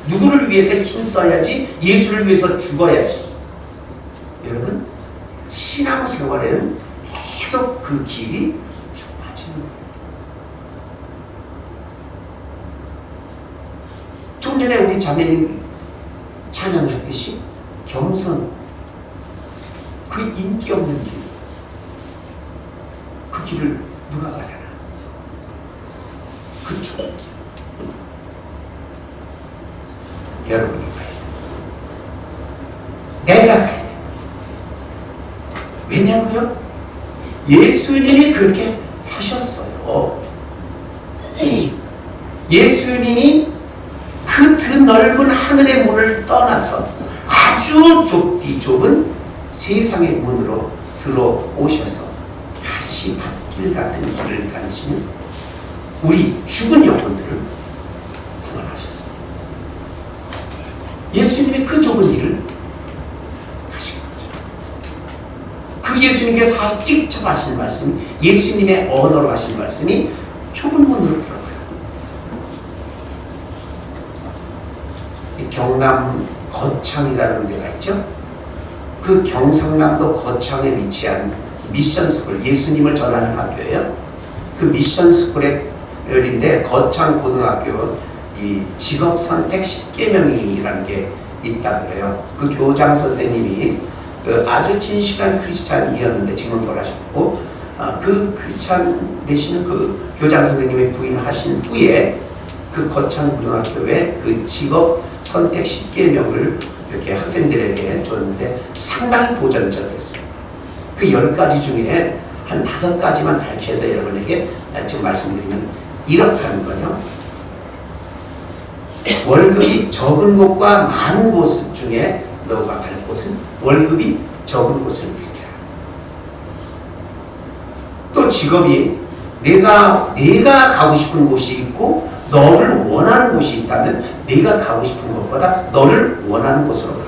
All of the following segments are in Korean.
누구를 위해서 힘써야지, 예수를 위해서 죽어야지. 여러분, 신앙생활에는 계속 그 길이 좁아지는 거예요. 좀 전에 우리 자매님 찬양했듯이 겸손, 그 인기 없는 길, 그 길을 누가 가려나? 그 좁은 길 여러분이 가야 돼. 내가 가야 돼. 왜냐고요? 예수님이 그렇게 하셨어요. 예수님이 그 드넓은 하늘의 문을 떠나서 아주 좁디 좁은 세상의 문으로 들어오셔서 가시밭길 같은 길을 다니시는 우리 죽은 영혼들을 구원하셨어요. 예수님이 그 좁은 길을 가신 거죠. 그 예수님께서 직접 하신 말씀, 예수님의 언어로 하신 말씀이 좁은 문으로 들어가요. 경남 거창이라는 데가 있죠. 그 경상남도 거창에 위치한 미션스쿨, 예수님을 전하는 학교예요. 그 미션스쿨인데 거창 고등학교 이 직업선택 10계명이라는 게 있다 그래요. 그 교장 선생님이 아주 진실한 크리스찬이었는데 지금 돌아가셨고, 그 크리스찬 되시는 그 교장 선생님의 부인하신 후에 그 거창 고등학교에 그 직업 선택 10계명을 이렇게 학생들에게 줬는데 상당히 도전적이었어요. 그 10가지 중에 한 5가지만 발췌해서 여러분에게 지금 말씀드리면 이렇다는 거예요. 월급이 적은 곳과 많은 곳 중에 너가 갈 곳은 월급이 적은 곳을 택해라. 또 직업이 내가 가고 싶은 곳이 있고 너를 원하는 곳이 있다면 네가 가고 싶은 곳보다 너를 원하는 곳으로 가라.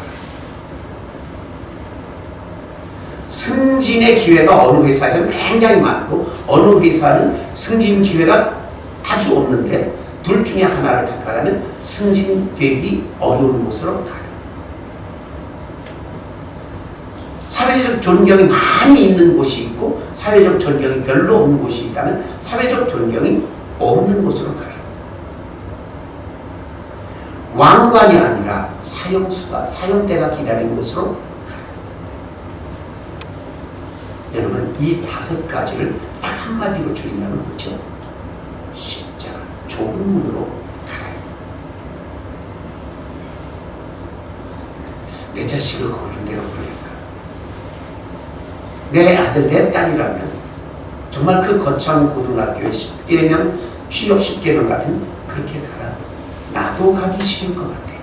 승진의 기회가 어느 회사에서는 굉장히 많고 어느 회사는 승진 기회가 아주 없는데 둘 중에 하나를 택하라면 승진되기 어려운 곳으로 가라. 사회적 존경이 많이 있는 곳이 있고 사회적 존경이 별로 없는 곳이 있다면 사회적 존경이 없는 곳으로 가라. 왕관이 아니라 사형대가 기다리는 곳으로 가라. 여러분, 이 5가지를 딱 한마디로 줄인다면 뭐죠? 십자가, 좁은 문으로 가라. 내 자식을 거기로 내가 보낼까? 내 아들, 내 딸이라면 정말 그 거창 고등학교에 10계명, 취업 10계명 같은 그렇게 가라. 나도 가기 싫을 것 같아.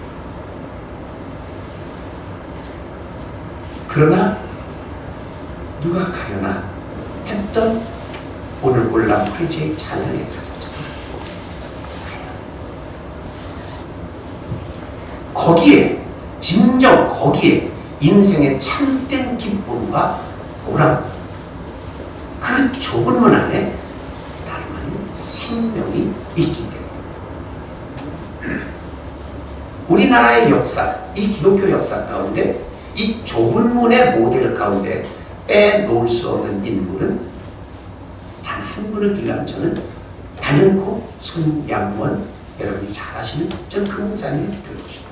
그러나 누가 가려나 했던 오늘 올람 프리제의 찬양에 가서 거기에 진정 거기에 인생의 참된 기쁨과 보람, 그 좁은 문 안에 나름의 생명이 있기 때문에 우리나라의 역사, 이 기독교 역사 가운데 이 좁은 문의 모델 가운데 빼놓을 수 없는 인물은 단 한 분을 들라면 저는 단연코 손양원, 여러분이 잘 아시는 전 그 목사님을 들고 싶어요.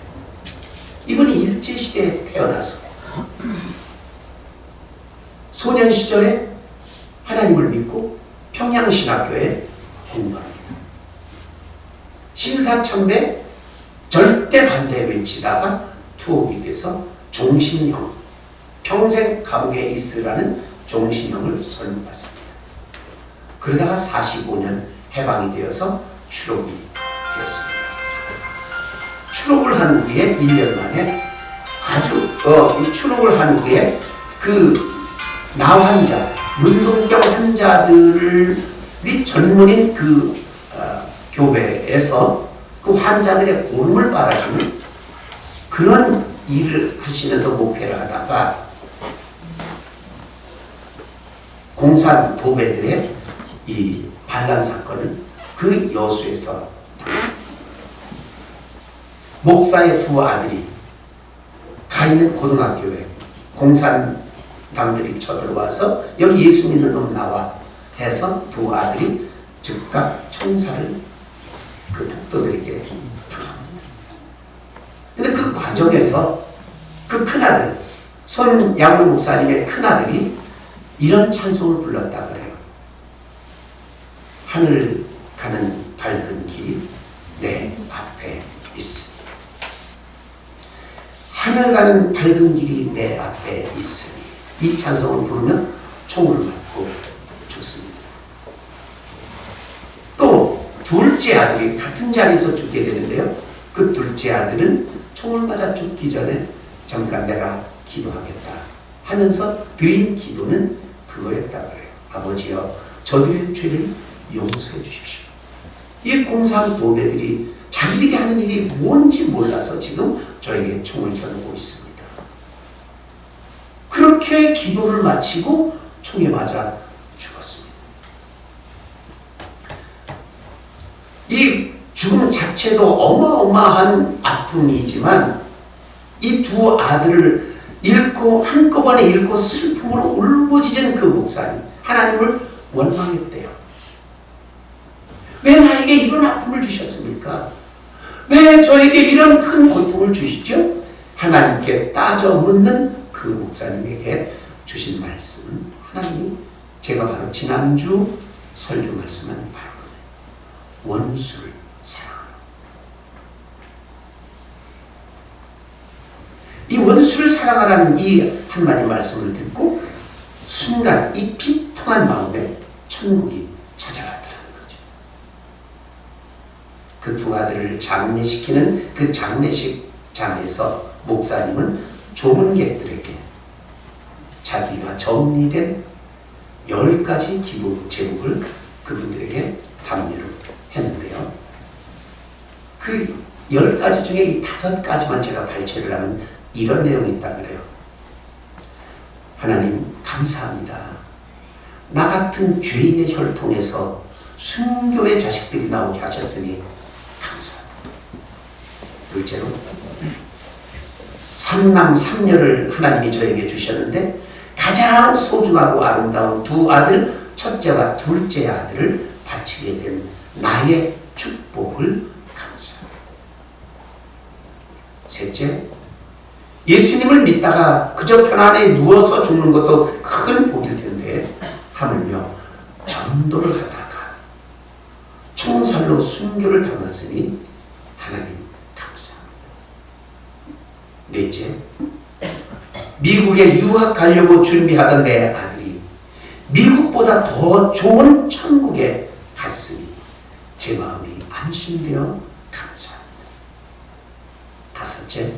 이분이 일제시대에 태어나서 소년 시절에 하나님을 믿고 평양신학교에 공부합니다. 신사참배 절대 반대 외치다가 투옥이 돼서 종신형, 평생 감옥에 있으라는 종신형을 선고받습니다. 그러다가 45년 해방이 되어서 추록이 되었습니다. 추록을 한 후에 1년 만에 이 추록을 한 후에 그 나환자, 문동병 환자들이 전문인 그 교배에서 그 환자들의 고름을 빨아주는 그런 일을 하시면서 목회를 하다가 공산 도배들의 이 반란 사건을 그 여수에서 목사의 두 아들이 가 있는 고등학교에 공산당들이 쳐들어와서 여기 예수 믿는 놈 나와 해서 두 아들이 즉각 총살을 그 폭도들에게 당합니다. 근데 그 과정에서 그 큰아들 손양물 목사님의 큰아들이 이런 찬송을 불렀다 그래요. 하늘 가는 밝은 길이 내 앞에 있으니, 하늘 가는 밝은 길이 내 앞에 있으니, 이 찬송을 부르면 총을 맞고 죽습니다. 또 둘째 아들이 같은 자리에서 죽게 되는데요, 그 둘째 아들은 총을 맞아 죽기 전에 잠깐 내가 기도하겠다 하면서 드린 기도는 그거였다 그래요. 아버지여, 저들의 죄를 용서해 주십시오. 이 공산 도배들이 자기들이 하는 일이 뭔지 몰라서 지금 저에게 총을 겨누고 있습니다. 그렇게 기도를 마치고 총에 맞아 죽었습니다. 이 죽음 자체도 어마어마한 아픔이지만 이 두 아들을 잃고 한꺼번에 잃고 슬픔으로 울부짖은 그 목사님, 하나님을 원망했대요. 왜 나에게 이런 아픔을 주셨습니까? 왜 저에게 이런 큰 고통을 주시죠? 하나님께 따져 묻는 그 목사님에게 주신 말씀은, 하나님이 제가 바로 지난주 설교 말씀하는 바로 그거예요. 원수를 사랑하라. 이 원수를 사랑하라는 이 한마디 말씀을 듣고 순간 이 비통한 마음에 천국이 찾아왔더라는 거죠. 그 두 아들을 장례시키는 그 장례식장에서 목사님은 조문객들에게 자기가 정리된 10가지 기도 제목을 그분들에게 담례를 했는데요. 그 10가지 중에 이 5가지만 제가 발췌를 하면 이런 내용이 있다 그래요. 하나님 감사합니다. 나 같은 죄인의 혈통에서 순교의 자식들이 나오게 하셨으니 감사합니다. 둘째로, 3남 3녀를 하나님이 저에게 주셨는데 가장 소중하고 아름다운 두 아들, 첫째와 둘째 아들을 바치게 된 나의 축복을 감사합니다. 셋째, 예수님을 믿다가 그저 편안히 누워서 죽는 것도 큰 복일 텐데 하물며 전도를 하다가 총살로 순교를 당했으니 하나님 감사합니다. 넷째, 미국에 유학 가려고 준비하던 내 아들이 미국보다 더 좋은 천국에 갔으니 제 마음이 안심되어 감사합니다. 다섯째,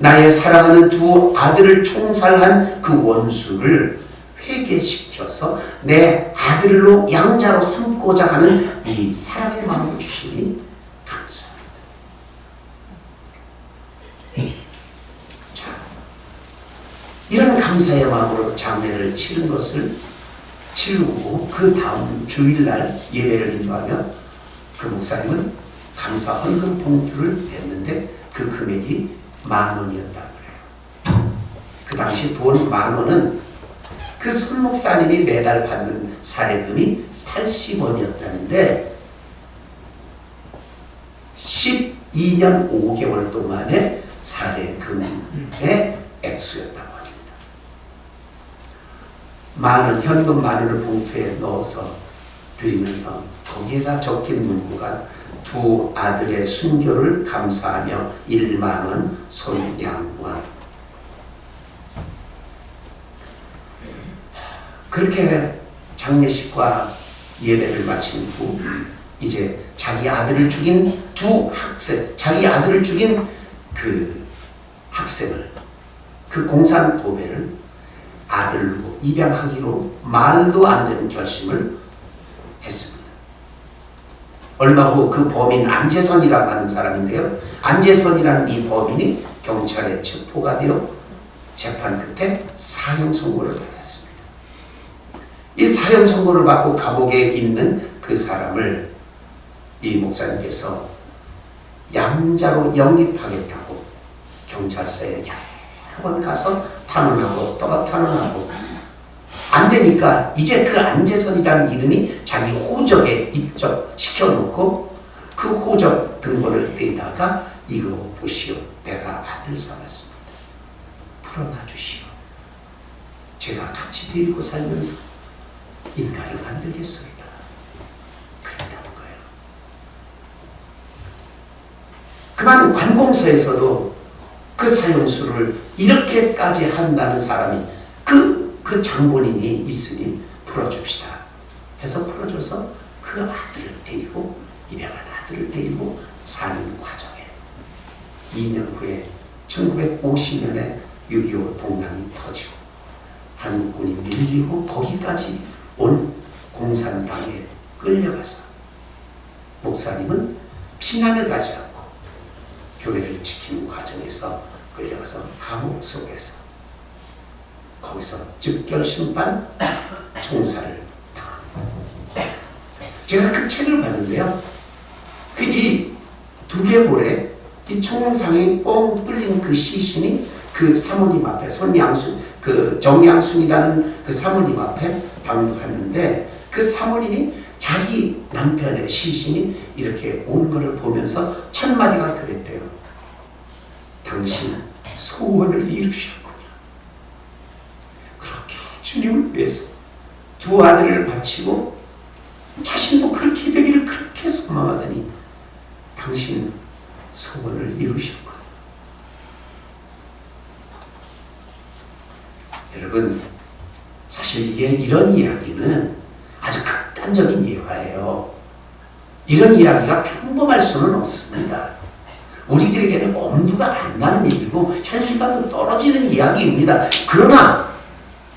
나의 사랑하는 두 아들을 총살한 그 원수를 회개시켜서 내 아들로 양자로 삼고자 하는 이 사랑의 마음을 주시니 감사합니다. 자, 이런 감사의 마음으로 장례를 치른 것을 치르고 그 다음 주일날 예배를 인도하며 그 목사님은 감사 헌금 봉투를 냈는데 그 금액이 10,000원이었다 그래요. 그 당시 돈 10,000원은 그 손 목사님이 매달 받는 사례금이 80원이었다는데 12년 5개월 동안의 사례금의 액수였다고 합니다. 10,000원, 현금 10,000원을 봉투에 넣어서 드리면서 거기에다 적힌 문구가 두 아들의 순교를 감사하며 10,000원 손양원. 그렇게 장례식과 예배를 마친 후 이제 자기 아들을 죽인 두 학생, 자기 아들을 죽인 그 학생을, 그 공산 도배를 아들로 입양하기로 말도 안 되는 결심을 했습니다. 얼마 후 그 범인 안재선이라고 하는 사람인데요. 안재선이라는 이 범인이 경찰에 체포가 되어 재판 끝에 사형 선고를 받았습니다. 이 사형 선고를 받고 감옥에 있는 그 사람을 이 목사님께서 양자로 영입하겠다고 경찰서에 여러 번 가서 탄원하고 또 탄원하고 안 되니까 이제 그 안재선이라는 이름이 자기 호적에 입적시켜 놓고 그 호적 등본을 떼다가 이거 보시오. 내가 아들 삼았습니다. 풀어놔 주시오. 제가 같이 데리고 살면서 인간을 만들겠습니다. 그랬다는 거예요. 그만 관공서에서도 그 사형수를 이렇게까지 한다는 사람이 그 장본인이 있으니 풀어줍시다 해서 풀어줘서 그 아들을 데리고 입양한 아들을 데리고 사는 과정에 2년 후에 1950년에 6.25 동랑이 터지고 한국군이 밀리고 거기까지 온 공산당에 끌려가서 목사님은 피난을 가지 않고 교회를 지키는 과정에서 끌려가서 감옥 속에서 거기서 즉결심판 총살을 당합니다. 제가 그 책을 봤는데요. 그 이 두개골에 이 총상이 뻥 뚫린 그 시신이 그 사모님 앞에 손양순 그 정양순이라는 그 사모님 앞에 당도했는데 그 사모님이 자기 남편의 시신이 이렇게 오는 것을 보면서 첫 마디가 그랬대요. 당신 소원을 이루셨군요. 그렇게 주님을 위해서 두 아들을 바치고 자신도 그렇게 되기를 그렇게 소망하더니 당신 소원을 이루셨군요. 여러분, 사실 이런 이야기는 아주 극단적인 예화예요. 이런 이야기가 평범할 수는 없습니다. 우리들에게는 엄두가 안 나는 얘기고 현실감도 떨어지는 이야기입니다. 그러나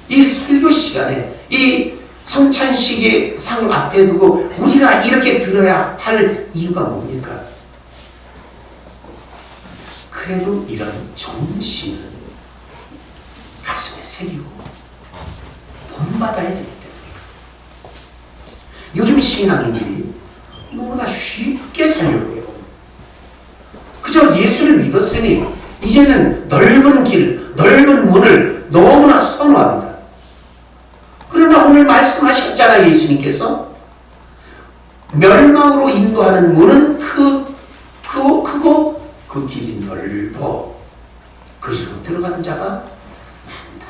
이 설교 시간에 이 성찬식의 상 앞에 두고 우리가 이렇게 들어야 할 이유가 뭡니까? 그래도 이런 정신을 가슴에 새기고 본받아야 되기 때문에 요즘 신앙인들이 너무나 쉽게 살려고 해요. 그저 예수를 믿었으니 이제는 넓은 길, 넓은 문을 너무나 선호합니다. 그러나 오늘 말씀하셨잖아요. 예수님께서 멸망으로 인도하는 문은 크고 그 길이 넓어 그리로 들어가는 자가 많다.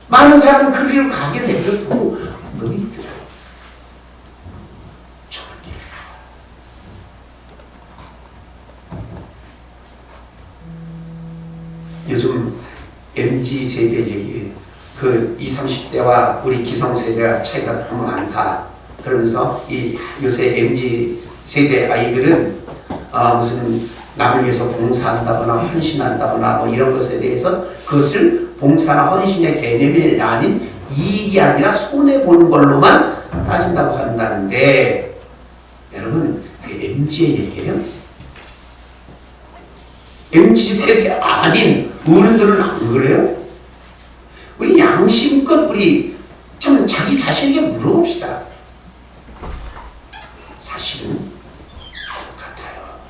많은 사람은 그 길을 가게 내버려두고 너희들은 좁은 길을 가. 요즘 MZ세대 얘기 그 20, 30대와 우리 기성세대와 차이가 너무 많다. 그러면서 이 요새 MZ세대 아이들은 무슨 남을 위해서 봉사한다거나 헌신한다거나 뭐 이런 것에 대해서 그것을 봉사나 헌신의 개념이 아닌 이익이 아니라 손해보는 걸로만 따진다고 한다는데 여러분 그 MZ의 얘기예요? MZ세대 아닌 어른들은 안 그래요? 우리 양심껏 우리 참 자기 자신에게 물어봅시다. 사실은 같아요.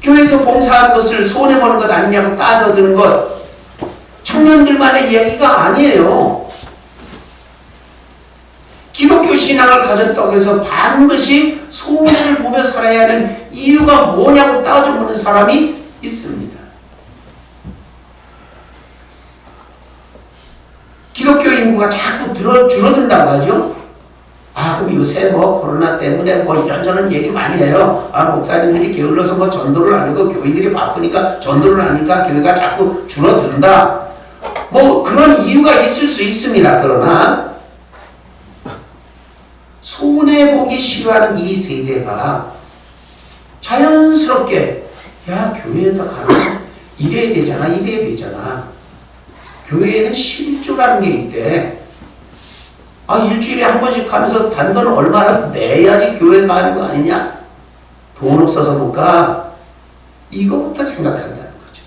교회에서 봉사하는 것을 손해보는 것 아니냐고 따져드는 것 청년들만의 이야기가 아니에요. 기독교 신앙을 가졌다고 해서 반드시 손해를 보며 살아야 하는 이유가 뭐냐고 따져보는 사람이 있습니다. 기독교 인구가 자꾸 줄어든다고 하죠. 그럼 요새 뭐 코로나 때문에 뭐 이런저런 얘기 많이 해요. 목사님들이 게을러서 뭐 전도를 안 하고 교인들이 바쁘니까 전도를 하니까 교회가 자꾸 줄어든다. 뭐 그런 이유가 있을 수 있습니다. 그러나 손해보기 싫어하는 이 세대가 자연스럽게 교회에다 가면 이래야 되잖아. 교회에는 실조라는 게 있대. 일주일에 한 번씩 가면서 단돈 얼마나 내야지 교회 가는 거 아니냐? 돈 없어서 못 가. 이거부터 생각한다는 거죠.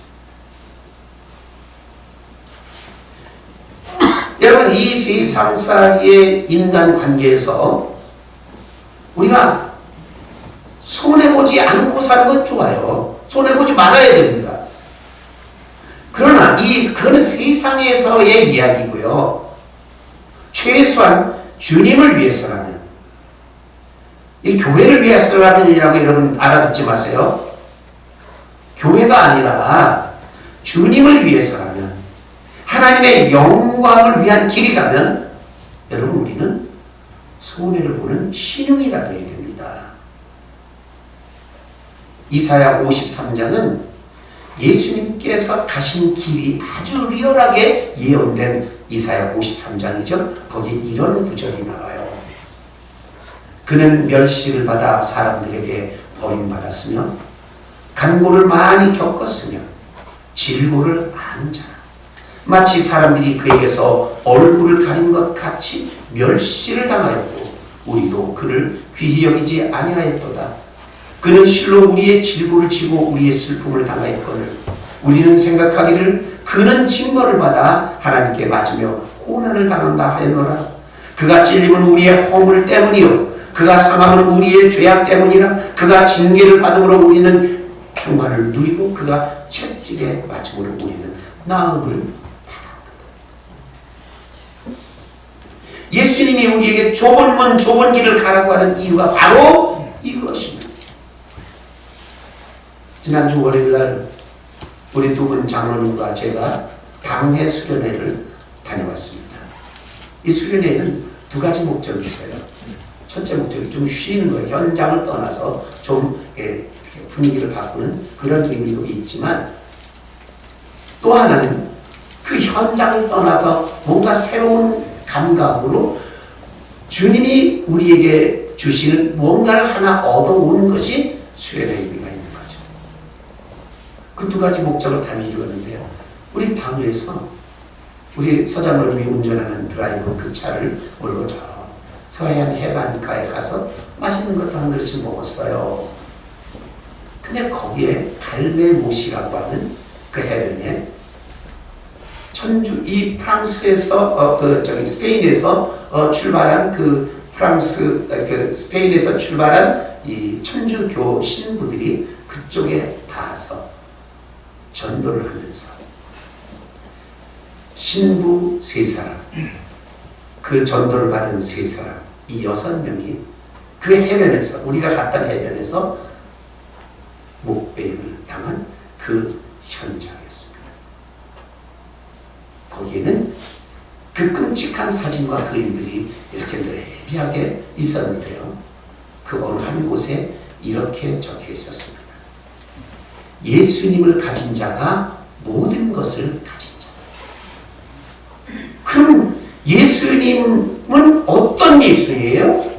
여러분, 이 세상살이의 인간 관계에서 우리가 손해보지 않고 사는 것 좋아요. 손해보지 말아야 됩니다. 그러나 그는 세상에서의 이야기고요. 최소한 주님을 위해서라면, 이 교회를 위해서라면이라고 여러분 알아듣지 마세요. 교회가 아니라 주님을 위해서라면, 하나님의 영광을 위한 길이라면 여러분, 우리는 손해를 보는 신용이라 되어야 됩니다. 이사야 53장은 예수님께서 가신 길이 아주 리얼하게 예언된 이사야 53장이죠. 거기 이런 구절이 나와요. 그는 멸시를 받아 사람들에게 버림받았으며 간고를 많이 겪었으며 질고를 아는 자라. 마치 사람들이 그에게서 얼굴을 가린 것 같이 멸시를 당하였고 우리도 그를 귀히 여기지 아니하였도다. 그는 실로 우리의 질고를 지고 우리의 슬픔을 당하였거늘 우리는 생각하기를 그는 징벌을 받아 하나님께 맞으며 고난을 당한다 하였노라. 그가 찔림은 우리의 허물 때문이요 그가 상함은 우리의 죄악 때문이라. 그가 징계를 받음으로 우리는 평화를 누리고 그가 채찍에 맞음으로 우리는 나음을 받았다. 예수님이 우리에게 좁은 문 좁은 길을 가라고 하는 이유가 바로 이것입니다. 지난주 월요일날 우리 두 분 장로님과 제가 당회 수련회를 다녀왔습니다. 이 수련회에는 두 가지 목적이 있어요. 첫째 목적이 좀 쉬는 거예요. 현장을 떠나서 좀 분위기를 바꾸는 그런 의미도 있지만, 또 하나는 그 현장을 떠나서 뭔가 새로운 감각으로 주님이 우리에게 주시는 뭔가를 하나 얻어오는 것이 수련회의 의미가 있는 거죠. 그 두 가지 목적을 다 이루었는데요. 우리 당회에서 우리 서장로님이 운전하는 드라이브 그 차를 몰고 저 서해안 해변가에 가서 맛있는 것도 한 그릇씩 먹었어요. 근데 거기에 갈메못이라고 하는 그 해변에 이 프랑스에서 스페인에서 출발한 그 스페인에서 출발한 이 천주교 신부들이 그쪽에 닿아서 전도를 하면서 신부 3사람, 그 전도를 받은 3사람, 이 6명이 그 해변에서, 우리가 갔던 해변에서 목배임을 당한 그 현장이었습니다. 거기에는 그 끔찍한 사진과 그림들이 이렇게 넓이하게 있었는데요. 그 어느 한 곳에 이렇게 적혀 있었습니다. 예수님을 가진 자가 모든 것을 가진 자. 그럼 예수님은 어떤 예수예요?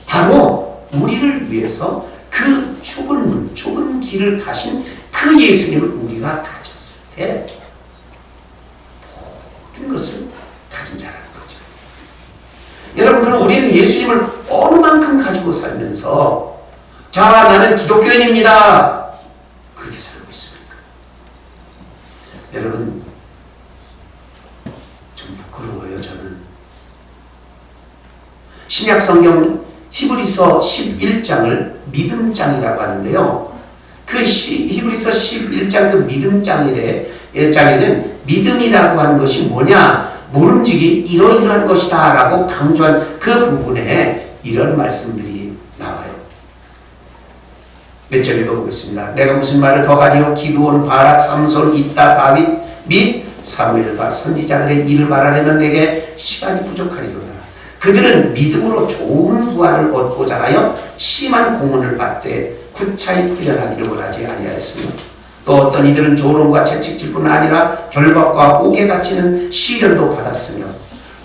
바로 우리를 위해서 그 좁은 문, 좁은 길을 가신 그 예수님을 우리가 가졌을 때 모든 것을 가진 자라는 거죠. 여러분, 그럼 우리는 예수님을 어느 만큼 가지고 살면서 자, 나는 기독교인입니다, 그렇게 살고 있습니까? 여러분, 좀 부끄러워요. 저는 신약성경 히브리서 11장을 믿음장이라고 하는데요. 그 히브리서 11장 그 믿음장에는 믿음이라고 하는 것이 뭐냐, 모름지기 이러이러한 것이다 라고 강조한 그 부분에 이런 말씀들이 나와요. 몇 절 읽어보겠습니다. 내가 무슨 말을 더하리요? 기드온, 바락, 삼손, 이따, 다윗 및 사무엘과 선지자들의 일을 말하려면 내게 시간이 부족하리로다. 그들은 믿음으로 좋은 부활을 얻고자 하여 심한 공훈을 받되 구차히 풀려나기를 원하지 아니하였으며, 또 어떤 이들은 조롱과 채찍질 뿐 아니라 결박과 옥에 갇히는 시련도 받았으며,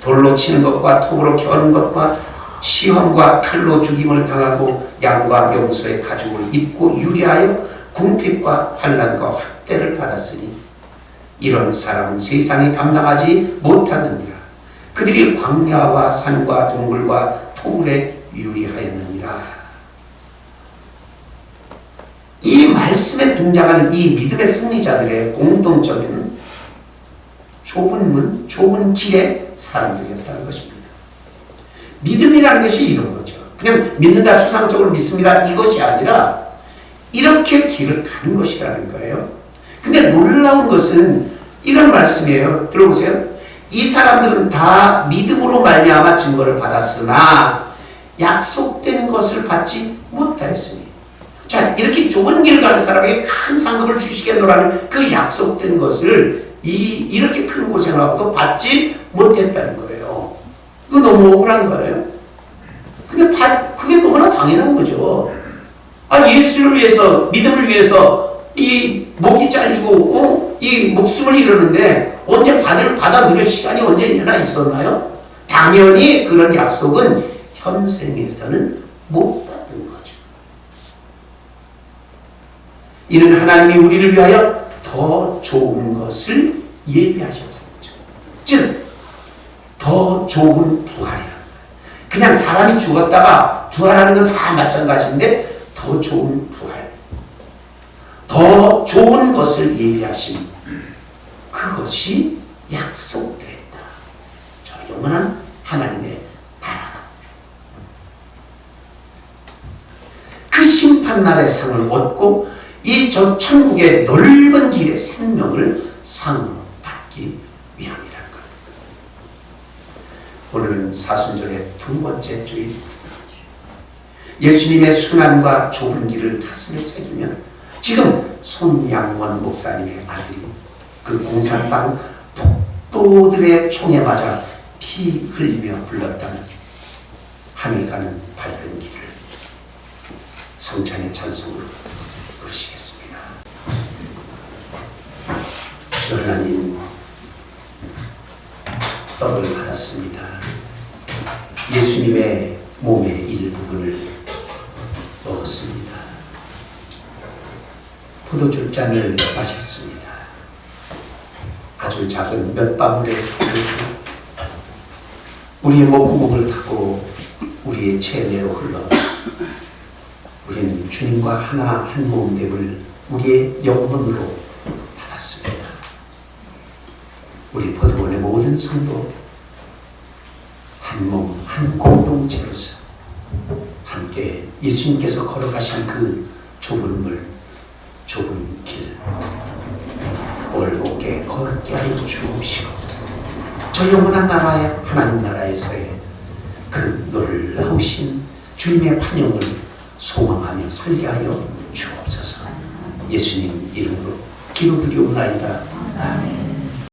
돌로 치는 것과 톱으로 겨는 것과 시험과 칼로 죽임을 당하고 양과 염소의 가죽을 입고 유리하여 궁핍과 환난과 학대를 받았으니 이런 사람은 세상이 감당하지 못하느니라. 그들이 광야와 산과 동굴과 토굴에 유리하였느니라. 이 말씀에 등장하는 이 믿음의 승리자들의 공통점은 좁은 문, 좁은 길의 사람들이었다는 것입니다. 믿음이라는 것이 이런 거죠. 그냥 믿는다, 추상적으로 믿습니다, 이것이 아니라 이렇게 길을 가는 것이라는 거예요. 근데 놀라운 것은 이런 말씀이에요. 들어보세요. 이 사람들은 다 믿음으로 말미암아 증거를 받았으나 약속된 것을 받지 못하였으니. 자, 이렇게 좁은 길을 가는 사람에게 큰 상급을 주시겠노라는 그 약속된 것을 이렇게 큰 고생을 하고도 받지 못했다는 거예요. 이거 너무 억울한 거예요. 근데 그게 너무나 당연한 거죠. 예수를 위해서, 믿음을 위해서 이 목이 잘리고 이 목숨을 잃었는데 언제 받아 누릴 시간이 언제나 있었나요? 당연히 그런 약속은 현생에서는 못 받는 거죠. 이는 하나님이 우리를 위하여 더 좋은 것을 예비하셨습니다. 즉, 더 좋은 부활이라. 그냥 사람이 죽었다가 부활하는 건 다 마찬가지인데 더 좋은 부활, 더 좋은 것을 예비하신 그것이 약속되었다. 저 영원한 하나님의 나라다. 그 심판날의 상을 얻고 이 저 천국의 넓은 길의 생명을 상으로 받기 위함이라는 것. 오늘은 사순절의 두 번째 주일, 예수님의 순환과 좁은 길을 가슴에 새기며 지금 손양원 목사님의 아들이 그 공산당 폭도들의 총에 맞아 피 흘리며 불렀다는 하늘 가는 밝은 길을 성찬의 찬송으로 부르시겠습니다. 주 하나님, 떡을 받았습니다. 예수님의 몸의 일부분을 먹었습니다. 포도주 잔을 마셨습니다. 아주 작은 몇 방울의 포도주, 우리의 목구멍을 타고 우리의 체내로 흘러 우리는 주님과 하나 한 몸됨을 우리의 영혼으로 받았습니다. 우리 포도원의 모든 성도 한 몸, 한 공동체로서 함께 예수님께서 걸어가신 그 좁은 물, 좁은 길, 올곧게 걷게 하여 주옵시고 저 영원한 나라의 하나님 나라에서의 그 놀라우신 주님의 환영을 소망하며 설계하여 주옵소서. 예수님 이름으로 기도드리옵나이다. 아멘.